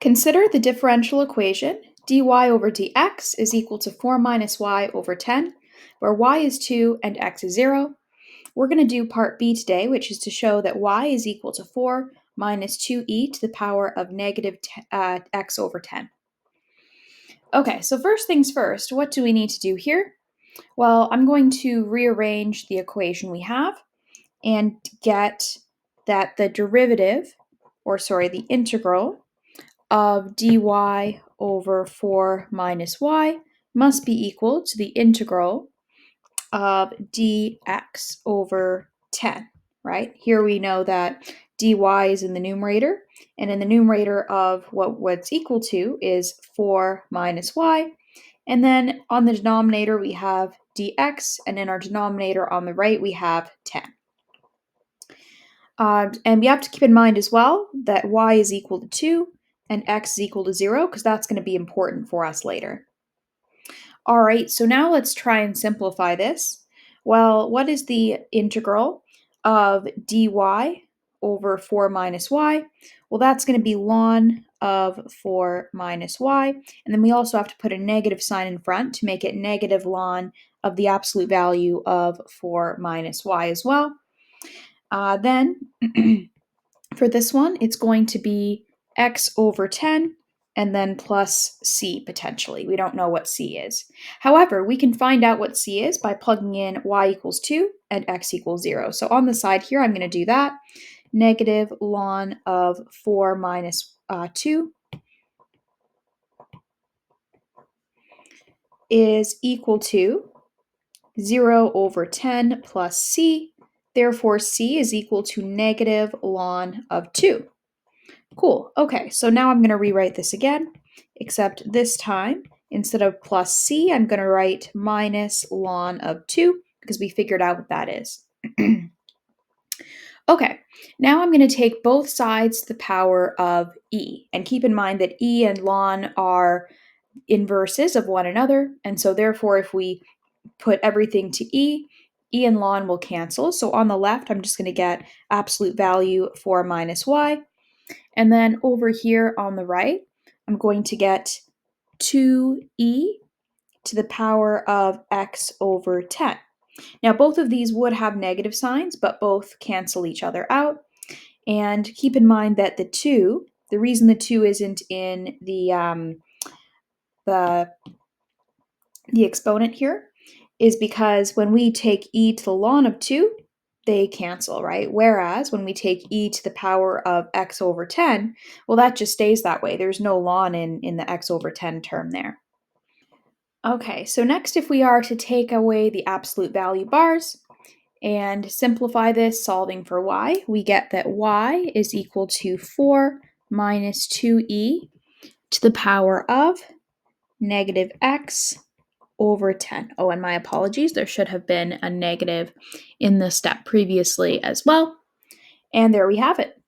Consider the differential equation dy over dx is equal to 4 minus y over 10, where y is 2 and x is 0. We're going to do part B today, which is to show that y is equal to 4 minus 2e to the power of negative x over 10. Okay, so first things first, what do we need to do here? Well, I'm going to rearrange the equation we have and get that the the integral of dy over 4 minus y must be equal to the integral of dx over 10, right? Here we know that dy is in the numerator, and in the numerator of what's equal to is 4 minus y, and then on the denominator we have dx, and in our denominator on the right we have 10. And we have to keep in mind as well that y is equal to 2 and x is equal to 0, because that's going to be important for us later. All right, so now let's try and simplify this. Well, what is the integral of dy over 4 minus y? Well, that's going to be ln of 4 minus y, and then we also have to put a negative sign in front to make it negative ln of the absolute value of 4 minus y as well. Then, for this one, it's going to be x over 10, and then plus c potentially. We don't know what c is. However, we can find out what c is by plugging in y equals 2 and x equals 0. So on the side here, I'm going to do that. Negative ln of 4 minus 2 is equal to 0 over 10 plus c. Therefore, c is equal to negative ln of 2. Cool. Okay, so now I'm going to rewrite this again, except this time, instead of plus c, I'm going to write minus ln of 2, because we figured out what that is. Okay, now I'm going to take both sides to the power of e, and keep in mind that e and ln are inverses of one another, and so therefore if we put everything to e and ln will cancel. So on the left, I'm just going to get absolute value 4 minus y. And then over here on the right, I'm going to get 2e to the power of x over 10. Now, both of these would have negative signs, but both cancel each other out. And keep in mind that the reason the 2 isn't in the exponent here is because when we take e to the ln of 2, they cancel, right? Whereas when we take e to the power of x over 10, well, that just stays that way. There's no ln in the x over 10 term there. Okay, so next, if we are to take away the absolute value bars and simplify this, solving for y, we get that y is equal to 4 minus 2e to the power of negative x over 10. Oh, and my apologies, there should have been a negative in the step previously as well. And there we have it.